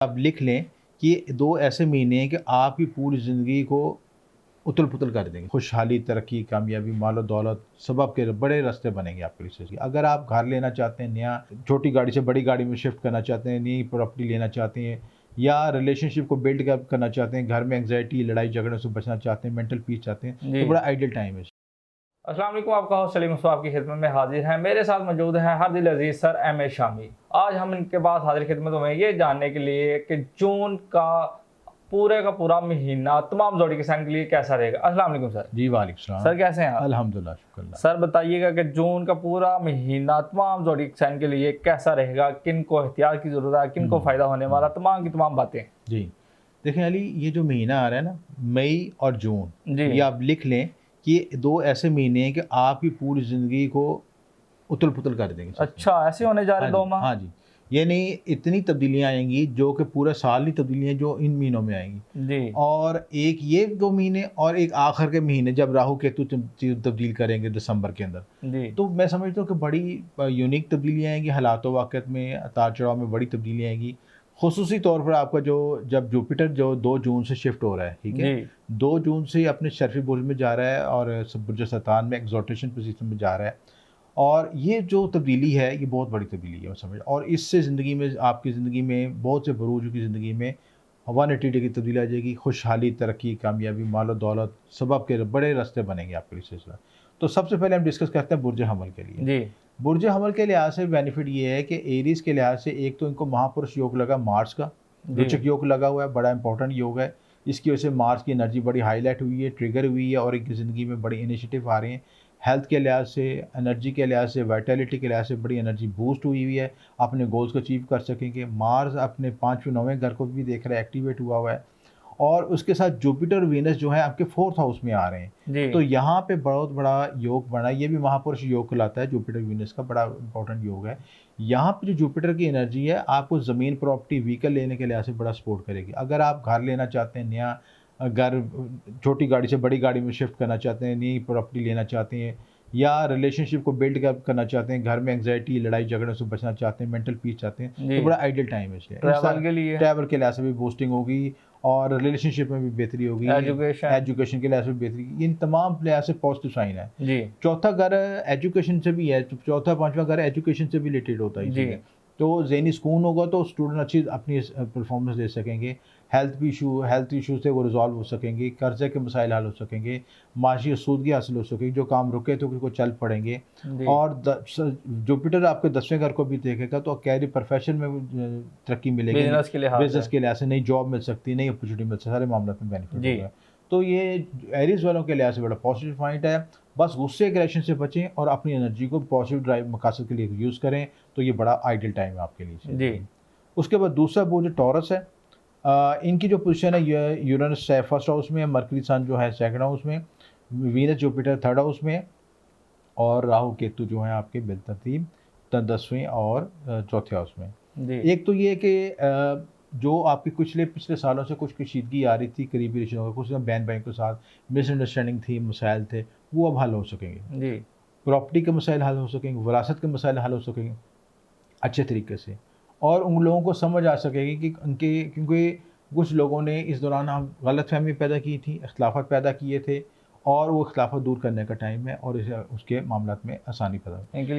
आप लिख लें कि ये 2 ऐसे महीने हैं कि आपकी पूरी ज़िंदगी को उथल-पुथल कर देंगे। खुशहाली, तरक्की, कामयाबी, मालो-दौलत सब आपके बड़े रास्ते बनेंगे आपके लिए। अगर आप घर लेना चाहते हैं नया, छोटी गाड़ी से बड़ी गाड़ी में शिफ्ट करना चाहते हैं, नई प्रॉपर्टी लेना चाहते हैं या रिलेशनशिप को बिल्ड करना चाहते हैं, घर में एंग्ज़ायटी, लड़ाई-झगड़ों से बचना चाहते हैं, मेंटल पीस चाहते हैं, तो जी। बड़ा आइडियल टाइम है। अस्सलाम वालेकुम, आपका होस्ट सलीम मुस्तफ़ा आपकी खिदमत में हाजिर है। मेरे साथ मौजूद हैं हर दिल अजीज़ सर एम ए शामी। आज हम इनके पास हाजिर खिदमत में ये जानने के लिए कि जून का पूरा महीना तमाम ज़ोडी के साइन के लिए कैसा रहेगा। अस्सलाम वालेकुम सर। जी, वालेकुम सलाम। सर कैसे हैं आप? अल्हम्दुलिल्लाह, शुक्र अल्लाह। सर बताइएगा कि जून का पूरा महीना तमाम ज़ोडी के साइन के लिए कैसा रहेगा? किन को एहतियात की ज़रूरत है? किन को फ़ायदा होने वाला? तमाम की तमाम बातें। जी। देखें अली, ये जो महीना आ रहा है ना, मई और जून, जी। ये आप लिख लें कि ये 2 ऐसे महीने हैं कि आपकी पूरी ज़िंदगी को उथल-पुथल कर देंगे। अच्छा, ऐसे होने जा रहे हाँ 2 जी, माह? हाँ जी। यानी इतनी तब्दीलियाँ आएँगी जो कि पूरे साल ही तब्दीलियाँ जो इन महीनों में आएँगी। जी। और एक ये 2 महीने और एक आखिर के महीने जब राहु केतु तब्दील करेंगे दिसंबर के अंदर। जी। तो मैं समझता हूँ कि बड़ी यूनिक तब्दीलियाँ आएँगी, हालात-ओ वाक़ियत में, उतार-चढ़ाव में बड़ी तब्दीलियाँ आएँगी। ख़ुसूसी तौर पर आपका जब जुपिटर जो 2 जून से शिफ्ट हो रहा है, ठीक है? जी। 2 जून से अपने शर्फ़ी बुर्ज में जा रहा है और बुर्ज सरतान में एक्सॉल्टेशन पोज़ीशन में जा रहा है। और ये जो तब्दीली है, ये बहुत बड़ी तब्दीली है, मैं समझ, और इससे ज़िंदगी में, आपकी ज़िंदगी में, बहुत से बरूज की ज़िंदगी में 180 डिग्री तब्दीली आ जाएगी। खुशहाली, तरक्की, कामयाबी, मालो-दौलत सब आपके बड़े रास्ते बनेंगे आपके लिए सिलसिला। तो सबसे पहले हम डिस्कस करते हैं बुर्ज हमल के लिए। जी। बुर्ज हमल के लिहाज से बेनिफिट ये है कि एरीज़ के लिहाज से एक तो इनको महापुरुष योग लगा मार्स का, जी। रुचक योग लगा हुआ है, बड़ा इंपॉर्टेंट योग है। इसकी वजह से मार्स की एनर्जी बड़ी हाईलाइट हुई है, ट्रिगर हुई है और इनकी ज़िंदगी में बड़ी इनिशिएटिव आ रहे हैं। हेल्थ के लिहाज से, एनर्जी के लिहाज से, वाइटैलिटी के लिहाज से बड़ी एनर्जी बूस्ट हुई है, अपने गोल्स को अचीव कर सकेंगे। मार्स अपने 5वें 9वें घर को भी देख रहा है, एक्टिवेट हुआ है। और उसके साथ जुपिटर और वीनस जो है आपके 4th हाउस में आ रहे हैं। जी। तो यहाँ पे बहुत बड़ा योग बना है, ये भी महापुरुष योग कहलाता है, जुपिटर वीनस का बड़ा इंपॉर्टेंट योग है। यहाँ पे जो जुपिटर की एनर्जी है आपको ज़मीन, प्रॉपर्टी, व्हीकल लेने के लिहाज से बड़ा सपोर्ट करेगी। अगर आप घर लेना चाहते हैं नया, घर, छोटी गाड़ी से बड़ी गाड़ी में शिफ्ट करना चाहते हैं, नई प्रॉपर्टी लेना चाहते हैं या रिलेशनशिप को बिल्ड करना चाहते हैं, घर में एंग्जायटी, लड़ाई झगड़ों से बचना चाहते हैं, मेंटल पीस चाहते हैं, जी। तो बड़ा आइडियल टाइम है इसलिए। ट्रैवल के लिए, ट्रैवल के लिहाज से भी बूस्टिंग होगी और रिलेशनशिप में भी बेहतरी होगी, एजुकेशन। एजुकेशन के लिहाज से भी बेहतरी, इन तमाम लिहाज से पॉजिटिव साइन है। जी। चौथा घर एजुकेशन से भी है, चौथा 5वां घर एजुकेशन से भी रिलेटेड होता है जी। इसीलिए। तो ज़हनी सुकून होगा तो स्टूडेंट अच्छी अपनी परफॉर्मेंस दे सकेंगे, हेल्थ इशू से वो रिज़ॉल्व हो सकेंगे, कर्ज़े के मसाइल हल हो सकेंगे, माशी सूदगी हासिल हो सकेगी, जो काम रुके थे उसको चल पड़ेंगे। जी। और जुपिटर आपके 10वें घर को भी देखेगा तो कैरियर प्रोफेशन में तरक्की मिलेगी, बिजनेस के लिहाज बिजनेस से। के लिहाज से नई जॉब मिल सकती है, नई अपॉर्चुनिटी मिल सकती है, सारे मामलों में बेनिफिट जी। होगा। तो ये एरीज वालों के लिहाज से बड़ा पॉजिटिव पॉइंट है। बस गुस्से एग्रेशन से बचें और अपनी एनर्जी को पॉजिटिव ड्राइव मकासद के लिए यूज़ करें, तो ये बड़ा आइडियल टाइम है आपके लिए। जी। उसके बाद दूसरा बुर्ज टॉरस है। इनकी जो पोजीशन है, ये यूरेनस फर्स्ट हाउस में है, मरकरी सन जो है सेकंड हाउस में, वीनस जुपिटर थर्ड हाउस में और राहु केतु जो है आपके बिलतरतीब 10वें और चौथे हाउस में। जी। एक तो ये कि जो आपकी पिछले सालों से कुछ कशीदगी आ रही थी करीबी रिश्तों में, कुछ बहन भाई के साथ मिसअंडरस्टैंडिंग थी, मसाइल थे, वो अब हल हो सकेंगे। जी। प्रॉपर्टी के मसाइल हल हो सकेंगे, विरासत के मसाइल हल हो सकेंगे अच्छे तरीके से, और उन लोगों को समझ आ सकेगी कि उनके, क्योंकि कुछ लोगों ने इस दौरान हम गलतफहमी पैदा की थी, इख्तिलाफ़ात पैदा किए थे, और वो इख्तिलाफ़ात दूर करने का टाइम है और उसके मामलात में आसानी पैदा, इनके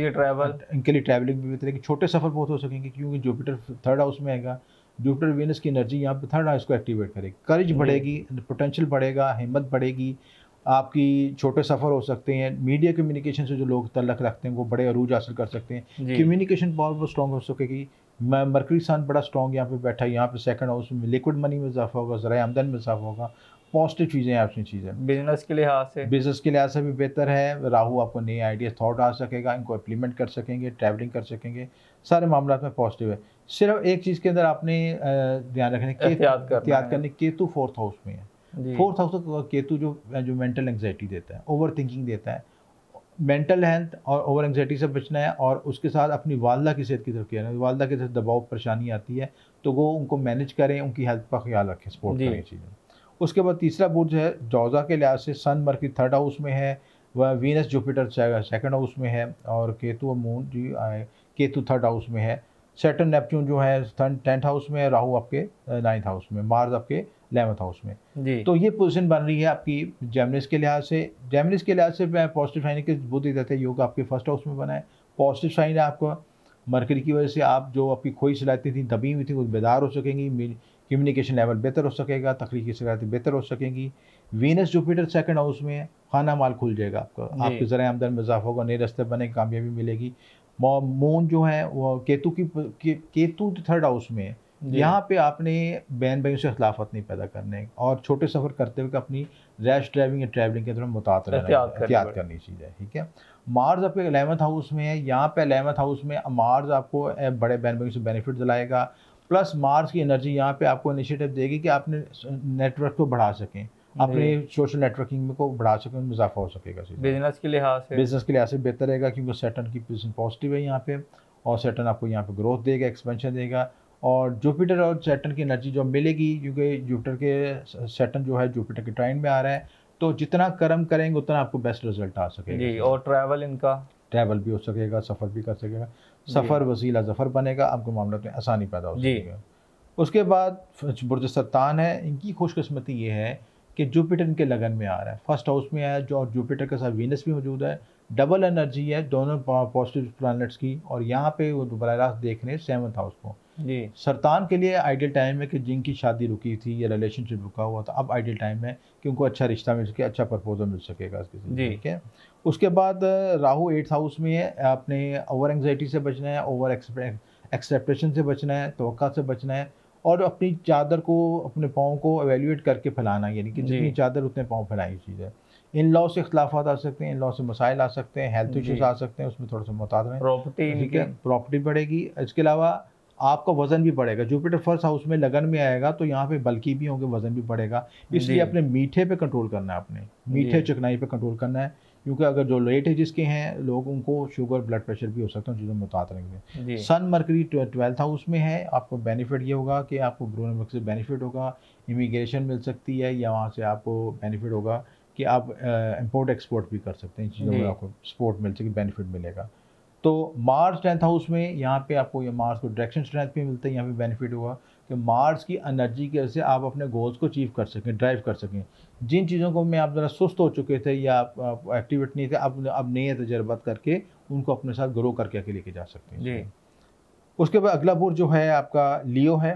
लिए ट्रैवलिंग भी बेहतर है कि छोटे सफ़र बहुत हो सकेंगे, क्योंकि जुपिटर थर्ड हाउस में आएगा। जुपिटर वीनस की एनर्जी यहाँ पे थर्ड हाउस को एक्टिवेट करेगी, करेज बढ़ेगी, पोटेंशियल बढ़ेगा, हिम्मत बढ़ेगी, आपकी छोटे सफ़र हो सकते हैं, मीडिया कम्युनिकेशन से जो लोग तल्लक रखते हैं वो बड़े अरूज हासिल कर सकते हैं, कम्युनिकेशन पावर बहुत स्ट्रॉन्ग हो सकेगी। मरकरी सन बड़ा स्ट्रॉन्ग यहाँ पे बैठा है, यहाँ पे सेकंड हाउस में लिक्विड मनी में इजाफा होगा, ज़राए आमदन में इजाफा होगा, पॉजिटिव चीज़ें हैं, अच्छी चीज़ें। बिजनेस के लिहाज से, बिजनेस के लिहाज से भी बेहतर है। राहु आपको नए आइडिया थॉट आ सकेगा, इनको इम्प्लीमेंट कर सकेंगे, ट्रैवलिंग कर सकेंगे, सारे मामला में पॉजिटिव है। सिर्फ एक चीज़ के अंदर आपने ध्यान रखने एहतियात करने, केतु 4th हाउस में है। 4th हाउस का केतु जो मेंटल एंग्जाइटी देता है, ओवर थिंकिंग देता है, मेंटल हेल्थ और ओवर एंग्जाइटी से बचना है, और उसके साथ अपनी वालदा की सेहत की तरफ किया है। वालदा के साथ दबाव परेशानी आती है तो वो उनको मैनेज करें, उनकी हेल्थ का ख्याल रखें, सपोर्ट करें चीज़ें। उसके बाद तीसरा बुर्ज है जौज़ा के लिहाज से, सन मरकरी थर्ड हाउस में है, वह वीनस जुपिटर सेकंड हाउस में है, और केतु और मून जी केतु थर्ड हाउस में है। सैटर्न नेपच्यून जो है 10th हाउस में है, राहु आपके 9th हाउस में, मार्स आपके 11th हाउस में। जी तो ये पोजीशन बन रही है आपकी जेमिनिस के लिहाज से। जेमिनिस के लिहाज से मैं पॉजिटिव साइन के बुध देते योग आपके फर्स्ट हाउस में बना है, पॉजिटिव साइन है आपका। मरकरी की वजह से आप जो आपकी खोई सलाहियतें थी, दबी हुई थी, वो बेदार हो सकेंगी, कम्युनिकेशन लेवल बेहतर हो सकेगा, तख्लीकी सलाहियतें बेहतर हो सकेंगी। वीनस जुपिटर सेकंड हाउस में है, खाना माल खुल जाएगा आपका, आपके ज़रा आमदन में इजाफा होगा, नए रास्ते बने, कामयाबी मिलेगी। मून जो है वो केतु थर्ड हाउस में है। जी यहाँ पे आपने बहन भाइयों से इख्लाफत नहीं पैदा करने और छोटे सफ़र करते हुए अपनी रैश ड्राइविंग या ट्रैवलिंग के दौरान मुतात रहना, एहतियात करनी चाहिए, ठीक है। मार्स आपके 11th हाउस में है, यहाँ पे 11th हाउस में मार्स आपको बड़े बहन भाइयों से बेनिफिट दिलाएगा। प्लस मार्स की एनर्जी यहाँ पे आपको इनिशिएटिव देगी कि आपने नेटवर्क को बढ़ा सकें, अपने सोशल नेटवर्किंग में को बढ़ा सकें, उनमें इजाफा हो सकेगा। बिजनेस के लिहाज से बिजनेस के लिहाज से बेहतर रहेगा क्योंकि सैटर्न की पोजीशन पॉजिटिव है यहाँ पे, और सैटर्न आपको यहाँ पे ग्रोथ देगा, एक्सपेंशन देगा। और जुपिटर और सैटर्न की एनर्जी जो मिलेगी, क्योंकि जुपिटर के सैटर्न जो है जुपिटर के ट्राइन में आ रहा है, तो जितना कर्म करेंगे उतना आपको बेस्ट रिजल्ट आ सकेगा जी। और ट्रैवल इनका ट्रैवल भी हो सकेगा, सफ़र भी कर सकेगा, सफ़र वसीला ज़फ़र बनेगा, आपको मामले में आसानी पैदा हो सकेगा। उसके बाद बुर्ज सरतान है, इनकी खुशकिस्मती ये है कि जुपिटर इनके लगन में आ रहा है, फर्स्ट हाउस में है, जो और जुपिटर के साथ वीनस भी मौजूद है, डबल एनर्जी है दोनों पॉजिटिव प्लैनेट्स की। और यहाँ पे वो बराह रास्त देख रहे हैं 7th हाउस को। जी सरतान के लिए आइडियल टाइम है कि जिनकी शादी रुकी थी या रिलेशनशिप रुका हुआ था, अब आइडियल टाइम है कि उनको अच्छा रिश्ता मिल सके, अच्छा प्रपोजल मिल सकेगा किसी से, ठीक है। उसके बाद राहु 8th हाउस में है, आपने ओवर एंग्जाइटी से बचना है, ओवर एक्सेप्टेशन से बचना है, तवक्का से बचना है, और अपनी चादर को, अपने पाँव को एवेल्यूएट करके फैलाना, यानी कि जितनी चादर उतने पाँव फैलाई चीज़ है। इन लॉ से इख्तलाफात आ सकते हैं, इन लॉ से मसाइल आ सकते हैं, हेल्थ इश्यूज आ सकते हैं, उसमें थोड़ा सा मुहतात रहें, प्रॉपर्टी ठीक है, प्रॉपर्टी बढ़ेगी। इसके अलावा आपका वजन भी बढ़ेगा, जुपिटर फर्स्ट हाउस में लगन में आएगा तो यहाँ पे बल्कि भी होंगे, वजन भी बढ़ेगा। इसलिए अपने मीठे पे कंट्रोल करना है, अपने मीठे चिकनाई पे कंट्रोल करना है, क्योंकि अगर जो लेट एजेस के हैं लोग, उनको शुगर ब्लड प्रेशर भी हो सकता है, चीज़ों में मुतात रहेंगे। सन मरकरी 12th हाउस में है, आपको बेनिफिट ये होगा कि आपको ब्रून वर्क से बेनिफिट होगा, इमिग्रेशन मिल सकती है, या वहाँ से आपको बेनिफिट होगा कि आप इंपोर्ट एक्सपोर्ट भी कर सकते हैं, इन चीज़ों में आपको सपोर्ट मिल सके, बेनिफिट मिलेगा। तो मार्स 10th हाउस में, यहाँ पे आपको ये मार्स को डायरेक्शन स्ट्रेंथ भी मिलता है, यहाँ पे बेनिफिट हुआ कि मार्स की एनर्जी की वजह से आप अपने गोल्स को अचीव कर सकें, ड्राइव कर सकें। जिन चीज़ों को में आप ज़रा सुस्त हो चुके थे या आप एक्टिवेट नहीं थे, अब नए तजर्बात करके उनको अपने साथ ग्रो करके आके लेके जा सकते हैं जी। उसके बाद अगला बुर्ज जो है आपका लियो है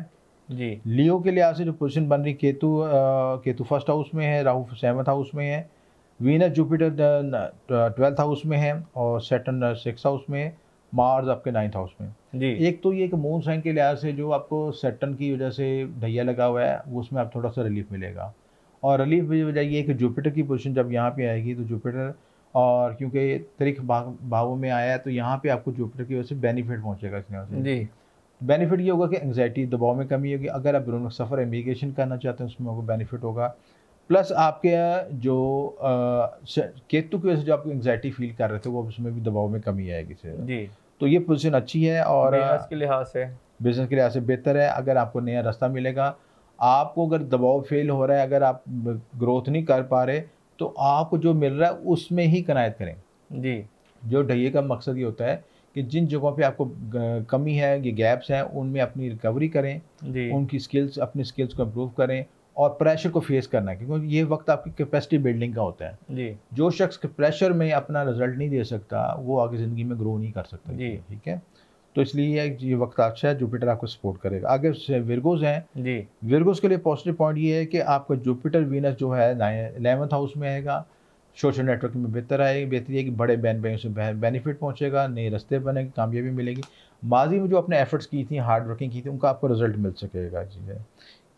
जी। लियो के लिहाज से जो पोजीशन बन रही, केतु फर्स्ट हाउस में है, राहु 7th हाउस में है, वीनस जुपिटर 12th हाउस में है, और सैटर्न 6th हाउस में है, मार्स आपके 9th हाउस में जी। एक तो ये कि मून साइन के लिहाज से जो आपको सैटर्न की वजह से ढैया लगा हुआ है, उसमें आप थोड़ा सा रिलीफ मिलेगा। और रिलीफ की वजह ये है कि जुपिटर की पोजीशन जब यहाँ पे आएगी तो जुपिटर, और क्योंकि तरीक भावों में आया है, तो यहाँ पे आपको जुपिटर की वजह से बेनिफिट पहुँचेगा इस लिहाज से जी। बेनिफिट ये होगा कि एंग्जाइटी, दबाव में कमी होगी, अगर आप ब्रून सफ़र इमिग्रेशन करना चाहते हैं उसमें आपको बेनिफिट होगा। प्लस आपके जो केतु की वजह से जो आप एंग्जाइटी फील कर रहे थे, वो उसमें भी दबाव में कमी आएगी से जी। तो ये पोजीशन अच्छी है, और बिजनेस के लिहाज से बेहतर है। अगर आपको नया रास्ता मिलेगा, आपको अगर दबाव फेल हो रहा है, अगर आप ग्रोथ नहीं कर पा रहे, तो आपको जो मिल रहा है उसमें ही कनायत करें जी। जो ढैये का मकसद ये होता है कि जिन जगहों पे आपको कमी है, ये गैप्स हैं, उनमें अपनी रिकवरी करें जी। उनकी स्किल्स, अपनी स्किल्स को इम्प्रूव करें, और प्रेशर को फेस करना है, क्योंकि ये वक्त आपकी कैपेसिटी बिल्डिंग का होता है जी। जो शख्स के प्रेशर में अपना रिजल्ट नहीं दे सकता, वो आगे ज़िंदगी में ग्रो नहीं कर सकता जी, ठीक है। तो इसलिए ये वक्त अच्छा है, जुपिटर आपको सपोर्ट करेगा। आगे विर्गोज हैं जी। विर्गोज के लिए पॉजिटिव पॉइंट ये है कि आपका जुपिटर वीनस जो है 11th हाउस में आएगा, सोशल नेटवर्किंग में बेहतरी है कि बड़े बहन भाइयों से बेनिफिट पहुंचेगा, नए रास्ते बनेंगे, कामयाबी मिलेगी। माजी में जो अपने एफर्ट्स की थी, हार्ड वर्किंग की थी, उनका आपको रिजल्ट मिल सकेगा चीज़ें।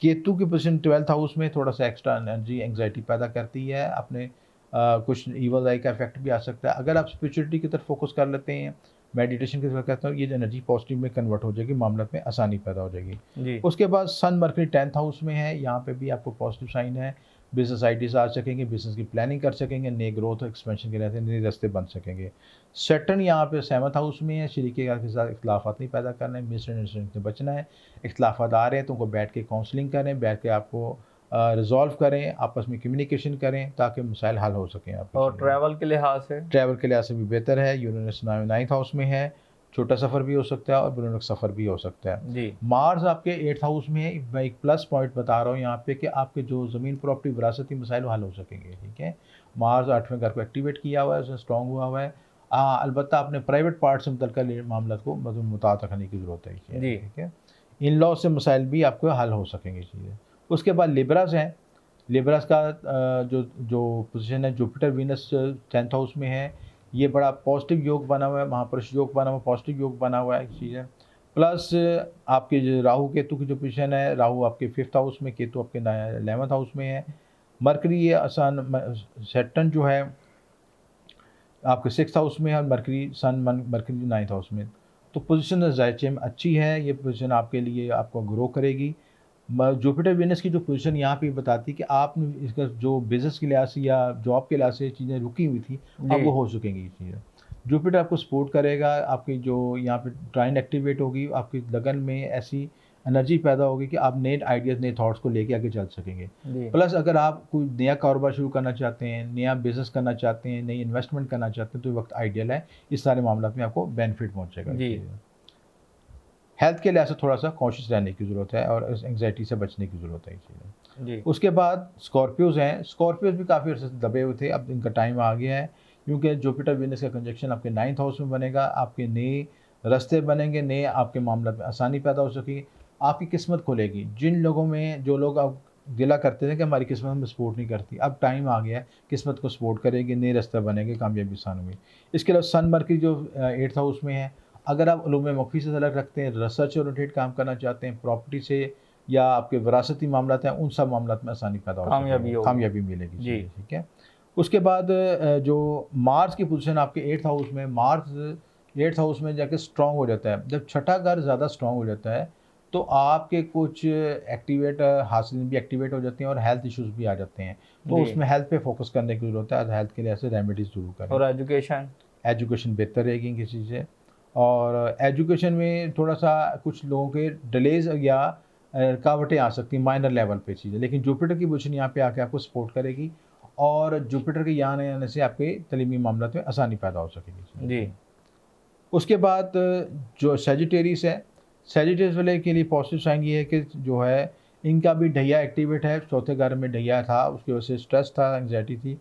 केतु की पोजीशन 12th हाउस में थोड़ा सा एक्स्ट्रा एनर्जी, एंग्जाइटी पैदा करती है, अपने कुछ ईवल आई का इफेक्ट भी आ सकता है। अगर आप स्पिरिचुअलिटी की तरफ फोकस कर लेते हैं, मेडिटेशन की तरफ करते हैं, ये एनर्जी पॉजिटिव में कन्वर्ट हो जाएगी, मामला में आसानी पैदा हो जाएगी जी। उसके बाद सन मरकरी 10th हाउस में है, यहाँ पे भी आपको पॉजिटिव साइन है, बिजनेस आइडियाज आ सकेंगे, बिजनेस की प्लानिंग कर सकेंगे, नए ग्रोथ एक्सपेंशन के रहते हैं, नए रास्ते बन सकेंगे। सैटर्न यहाँ पे 7th हाउस में है, शरीके के साथ इख्तलाफात नहीं पैदा करना है, मिसअंडरस्टैंडिंग से बचना है। इख्तलाफात आ रहे हैं तो उनको बैठ के काउंसलिंग करें, बैठ के आपको रिजॉल्व करें, आपस में कम्युनिकेशन करें, ताकि मसाइल हल हो सकें। आप और ट्रैवल के लिहाज से भी बेहतर है, यूरेनस 9th हाउस में है, छोटा सफ़र भी हो सकता है और बड़ा सफ़र भी हो सकता है। जी मार्स आपके 8th हाउस में है। मैं एक प्लस पॉइंट बता रहा हूँ यहाँ पे कि आपके जो ज़मीन प्रॉपर्टी विरासती मसाइल हल हो सकेंगे, ठीक है। मार्स 8वें घर को एक्टिवेट किया हुआ है, उसमें स्ट्रॉन्ग हुआ हुआ है। अलबत्ता अपने प्राइवेट पार्ट से मुतल्लिक़ मामला को मतलब मुताद रखने की ज़रूरत है, जी ठीक है। इन लॉ से मसाइल भी आपको हल हो सकेंगे चीज़ें। उसके बाद लिब्रास हैं। लिब्रास का जो जो पोजीशन है, जुपिटर वीनस 10th हाउस में है। ये बड़ा पॉजिटिव योग बना हुआ है, महापुरुष योग बना हुआ है, पॉजिटिव योग बना हुआ है, एक चीज़ है। प्लस आपके जो राहु केतु की जो पोजीशन है, राहु आपके 5th हाउस में, केतु आपके 11th हाउस में है। मरकरी ये सैटर्न जो है आपके 6th हाउस में है, और मरकरी सन मरकरी 9th हाउस में। तो पोजीशन ज़ायचे में अच्छी है, ये पोजीशन आपके लिए आपको ग्रो करेगी। जुपिटर वीनस की जो पोजीशन यहाँ पे बताती है कि आपने इसका जो बिज़नेस के लिहाज से या जॉब के लिहाज से चीज़ें रुकी हुई थी, अब वो जी हो सकेंगी ये चीज़ें। जुपिटर आपको सपोर्ट करेगा, आपकी जो यहाँ पे ट्राइन एक्टिवेट होगी, आपकी लगन में ऐसी एनर्जी पैदा होगी कि आप नए आइडियाज़, नए थॉट्स को लेके आगे चल सकेंगे। जी प्लस अगर आप कोई नया कारोबार शुरू करना चाहते हैं, नया बिज़नेस करना चाहते हैं, नई इन्वेस्टमेंट करना चाहते हैं, तो ये वक्त आइडियल है। इस सारे मामलों में आपको बेनिफिट पहुँचेगा इस जी चीज़ में। हेल्थ के लिहाज से थोड़ा-सा कॉशियस रहने की ज़रूरत है और इस एंग्ज़ायटी से बचने की ज़रूरत है इस चीज़ में। जी उसके बाद स्कॉर्पियोज़ हैं। स्कॉर्पियोज़ भी काफ़ी अर्से से दबे हुए थे, अब इनका टाइम आ गया है, क्योंकि जुपिटर वीनस का कंजंक्शन आपके 9th हाउस में बनेगा। आपके नए रास्ते बनेंगे, नए आपके मामला में आसानी पैदा हो सकेगी, आपकी किस्मत खुलेगी। जिन लोगों में जो लोग अब गिला करते थे कि हमारी किस्मत हमें सपोर्ट नहीं करती, अब टाइम आ गया है, किस्मत को सपोर्ट करेगी, नए रास्ते बनेंगे, कामयाबी आसान होगी। इसके अलावा सन मरकरी जो 8th हाउस में है, अगर आप उलूम मख्फी से तल्लुक़ रखते हैं, रिसर्च ओरिएंटेड काम करना चाहते हैं, प्रॉपर्टी से या आपके विरासती मामलात हैं, उन सब मामलात में आसानी पैदा हो कामयाबी सकेगी, होगी। कामयाबी मिलेगी जी चीज़ें, ठीक है। उसके बाद जो मार्स की पोजीशन आपके 8th हाउस में, मार्स 8th हाउस में जाके स्ट्रॉन्ग हो जाता है। जब छठा घर ज़्यादा स्ट्रॉन्ग हो जाता है, तो आपके कुछ एक्टिवेट हासिल भी एक्टिवेट हो जाती हैं और हेल्थ इश्यूज़ भी आ जाते हैं। तो जी उसमें हेल्थ पे फ़ोकस करने की ज़रूरत है, हेल्थ के लिए ऐसे रेमेडीज़ ज़रूर करें। और एजुकेशन एजुकेशन बेहतर रहेगी किसी से, और एजुकेशन में थोड़ा-सा कुछ लोगों के डिलेज़ या रुकावटें आ सकती हैं माइनर लेवल पे चीज़ें, लेकिन जुपिटर की पोजीशन यहाँ पे आके आपको सपोर्ट करेगी, और जुपिटर के यहाँ आने से आपके तलीमी मामलात में आसानी पैदा हो सकेगी। जी उसके बाद जो सैजिटेरियस है, सैजिटेरियस वाले के लिए पॉजिटिव साइन ये है कि जो है इनका भी ढैया एक्टिवेट है, चौथे घर में ढैया था, उसकी वजह से स्ट्रेस था, एंग्जायटी थी,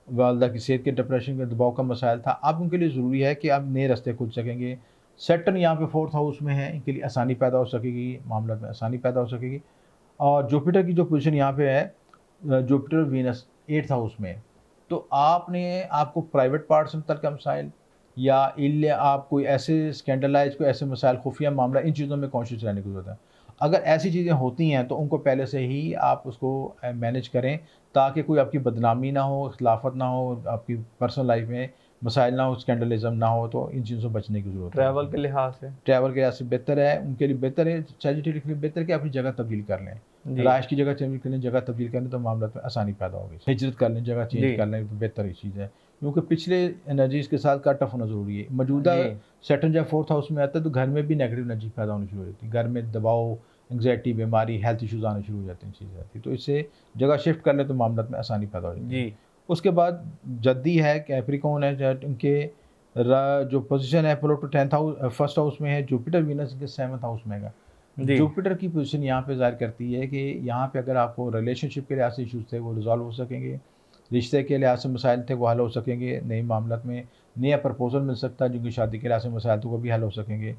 वालदा की सेहत के डिप्रेशन के दबाव का मसाइल था। अब उनके लिए ज़रूरी है कि अब नए रास्ते खुल सकेंगे। सैटर्न यहाँ पे 4th हाउस में है, इनके लिए आसानी पैदा हो सकेगी, मामला में आसानी पैदा हो सकेगी। और जुपिटर की जो पोजीशन यहाँ पे है, जुपिटर वीनस 8th हाउस में है। तो आपको प्राइवेट पार्ट से मुतल्लिक़ मसाइल या आप कोई ऐसे स्कैंडलाइज़, कोई ऐसे मसाइल, खुफिया मामला, इन चीज़ों में कॉन्शियस रहने की ज़रूरत है। अगर ऐसी चीज़ें होती हैं तो उनको पहले से ही आप उसको मैनेज करें, ताकि कोई आपकी बदनामी ना हो, ख़िलाफ़त ना हो, आपकी पर्सनल लाइफ़ में मसाइल ना हो, स्कैंडलिज़्म ना हो, तो इन चीज़ों से बचने की ज़रूरत है। ट्रैवल के लिहाज से ट्रैवल के लिहाज से बेहतर है, उनके लिए बेहतर है, सैजिटेरियस के लिए बेहतर है कि अपनी जगह तब्दील कर लें। जी राइश की जगह चेंज कर लें, जगह तब्दील कर लें, तो मामला में आसानी पैदा होगी। हिजरत कर लें, जगह जी चेंज कर लें, तो बेहतर ही चीज़ है। क्योंकि पिछले एनर्जीज़ के साथ कट ऑफ होना ज़रूरी है। मौजूदा जी सैटर्न जब 4th हाउस में आता है, तो घर में भी नेगेटिव एनर्जी पैदा होनी शुरू हो जाती है। घर में दबाव, एंग्जायटी, बीमारी, हेल्थ इश्यूज़ आने शुरू हो जाते हैं, चीज़ें आती हैं। तो इससे जगह शिफ्ट कर लें तो मामला में आसानी पैदा हो जाती है। जी उसके बाद जद्दी है, कैप्रिकॉर्न है, उनके जो पोजीशन है Pluto 10th house 1st house में है, जुपिटर वीनस के 7th हाउस में है। जी जुपिटर की पोजीशन यहाँ पे ज़ाहिर करती है कि यहाँ पे अगर आपको रिलेशनशिप के लिहाज से इश्यूज़ थे, वो रिज़ॉल्व हो सकेंगे, रिश्ते के लिहाज से मसाइल थे, वो हल हो सकेंगे, नए मामलात में नया प्रपोज़ल मिल सकता है, जिनकी शादी के लिहाज से मसाइल थे, वो भी हल हो सकेंगे।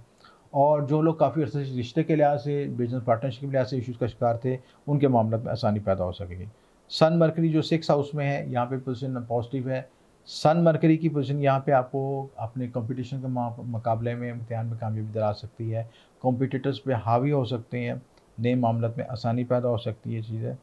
और जो लोग काफ़ी अर्से से रिश्ते के लिहाज से, बिज़नेस पार्टनरशिप के लिहाज से इश्यूज़ का शिकार थे, उनके मामलात में आसानी पैदा हो सकेगी। सन मरकरी जो 6th हाउस में है, यहाँ पे पोजीशन पॉजिटिव है। सन मरकरी की पोजीशन यहाँ पे आपको अपने कंपटीशन के मुकाबले में, इम्तिहान में कामयाबी दिला सकती है। कॉम्पिटिटर्स पे हावी हो सकते हैं, नए मामलात में आसानी पैदा हो सकती है चीज़ें।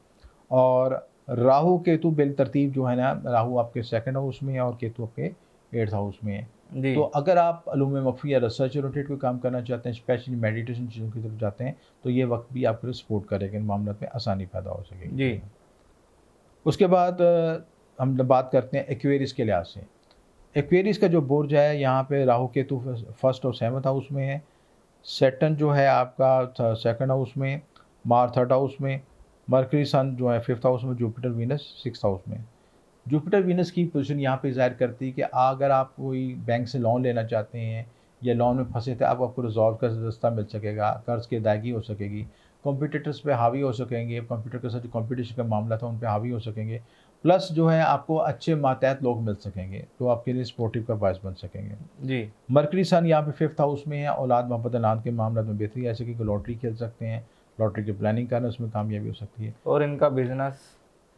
और राहु केतु बिलतरतीब जो है ना, राहु आपके 2nd हाउस में है और केतु आपके 8th हाउस में है। जी तो अगर आप उलूम मख्फी या रिसर्च ओरिएंटेड कोई काम करना चाहते हैं, स्पेशली मेडिटेशन चीज़ों की तरफ जाते हैं, तो ये वक्त भी आपके लिए सपोर्ट करेगा, इन मामलों में आसानी पैदा हो सकेगी। जी उसके बाद हम बात करते हैं एक्वेरियस के लिहाज से। एक्वेरियस का जो बुर्ज है, यहाँ पे राहु केतु 1st और 7th हाउस में है। सैटर्न जो है आपका 2nd हाउस में, मार्स 3rd हाउस में, मरकरी सन जो है 5th हाउस में, जुपिटर वीनस 6th हाउस में। जुपिटर वीनस की पोजीशन यहाँ पे ज़ाहिर करती है कि अगर आप कोई बैंक से लोन लेना चाहते हैं या लोन में फंसे थे, अब आपको रिजॉल्व का रास्ता मिल सकेगा, कर्ज की अदायगी हो सकेगी, कॉम्पिटिटर्स पे हावी हो सकेंगे, कंप्यूटर के साथ जो कॉम्पिटिशन का मामला था उन पे हावी हो सकेंगे, प्लस जो है आपको अच्छे मातहत लोग मिल सकेंगे तो आपके लिए स्पोर्टिव का बायस बन सकेंगे। जी। मरकरी सन यहाँ पे 5th हाउस में है, औलाद मोहब्बत अनाद के मामला में बेहतरी आ सकेगी, लॉटरी खेल सकते हैं, लॉटरी की प्लानिंग करना उसमें कामयाबी हो सकती है। और इनका बिजनेस,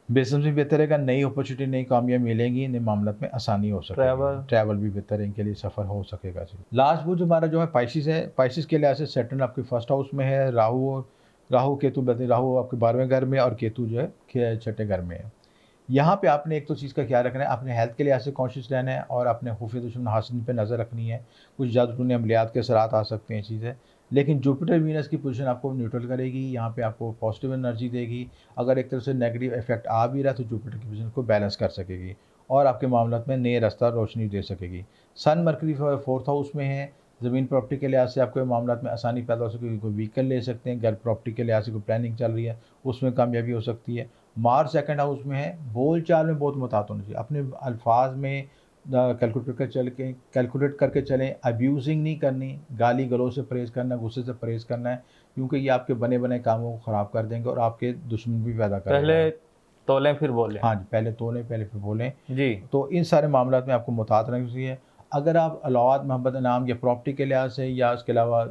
बिजनेस भी बेहतर रहेगा, नई अपॉर्चुनिटी नई कामयाबी मिलेंगी, नए मामलों में आसानी हो सकेगी, ट्रैवल भी बेहतर है, इनके लिए सफ़र हो सकेगा जी। लास्ट वो जो हमारा जो है पाइसिस है, पाइसिस के लिहाज से सैटर्न आपके 1st हाउस में है, राहु केतु बेहतर, राहु आपके 12वें घर में और केतु जो है 6ठे घर में है। यहाँ पे आपने एक तो चीज़ का ख्याल रखना है, अपने हेल्थ के लिहाज से कॉन्शियस रहना है और अपने खुफिया दुश्मन हासिल पे नज़र रखनी है। कुछ जादूटूनी अमलियात के असरात आ सकते हैं चीज़ें, लेकिन जुपिटर वीनस की पोजीशन आपको न्यूट्रल करेगी, यहाँ पे आपको पॉजिटिव एनर्जी देगी। अगर एक तरफ से नेगेटिव इफेक्ट आ भी रहा है तो जुपिटर की पोजीशन को बैलेंस कर सकेगी और आपके मामलों में नए रास्ता रोशनी दे सकेगी। सन मरकरी 4th हाउस में है, ज़मीन प्रॉपर्टी के लिहाज से आपके मामलों में आसानी पैदा हो सकेगी, कोई व्हीकल ले सकते हैं, घर प्रॉपर्टी के लिहाज से कोई प्लानिंग चल रही है उसमें कामयाबी हो सकती है। मार्च 2nd हाउस में है, बोल चाल में बहुत मुतात होना चाहिए, अपने अल्फाज में कैलकुलेट करके चलें, अब्यूजिंग नहीं करनी, गाली गलौज से परहेज़ करना, गुस्से से परहेज़ करना है, क्योंकि ये आपके बने बनाए कामों को ख़राब कर देंगे और आपके दुश्मन भी पैदा करेंगे। पहले तोलें फिर बोलें। हाँ जी, पहले तोलें पहले फिर बोलें जी। तो इन सारे मामलों में आपको मुतात रहना चाहिए। अगर आप औलाद मोहब्बत इनाम या प्रॉपर्टी के लिहाज से या उसके अलावा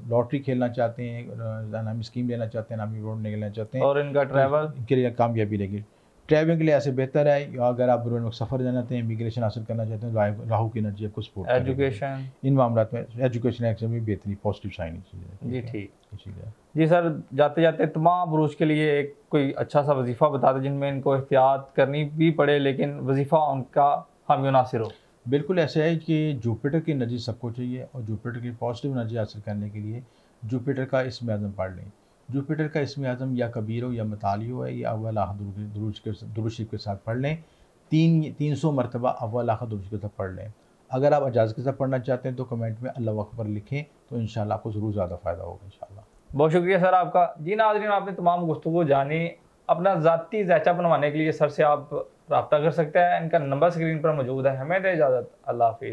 लॉटरी खेलना चाहते हैं, इनामी स्कीम लेना चाहते हैं, इनामी रोड निकलना चाहते हैं और इनका ट्रैवल, तो इनके लिए कामयाबी रहेगी। ट्रैवलिंग के लिए ऐसे बेहतर है, या अगर आप रोड में सफ़र जाना चाहते हैं, इमिग्रेशन हासिल करना चाहते हैं तो राहु की एनर्जी आपको सपोर्ट करेगी। एजुकेशन, इन मामलों में एजुकेशन एक्शन भी बेहतरी पॉजिटिव साइन है। जी ठीक। इसीलिए जी सर, जाते जाते तमाम बुरूज के लिए एक कोई अच्छा सा वजीफ़ा बता दें जिनमें इनको एहतियात करनी भी पड़े लेकिन वजीफ़ा उनका हम मुनासिर हो। बिल्कुल ऐसे है कि जुपिटर की एनर्जी सबको चाहिए और जुपिटर की पॉजिटिव एनर्जी हासिल करने के लिए जुपिटर का इस्म आज़म पढ़ लें। जुपिटर का इस्म आज़म या कबीर हो या मताली हो है, या अव्वल आखिर दुरूद शरीफ के साथ पढ़ लें। 300 मरतबा अव्वल आखिर दुरूद के साथ पढ़ लें। अगर आप इजाज़त के साथ पढ़ना चाहते हैं तो कमेंट में अल्लाह अकबर लिखें, तो इंशाल्लाह आपको ज़रूर ज़्यादा फ़ायदा होगा इंशाल्लाह। बहुत शुक्रिया सर आपका। जी नाज़रीन, आपने तमाम गुफ्तगू जानी। अपना ज़ाती ज़ायचा बनवाने के लिए सर से आप रब्ता कर सकते हैं, इनका नंबर स्क्रीन पर मौजूद है। हमें दें इजाज़त, अल्लाह हाफिज़।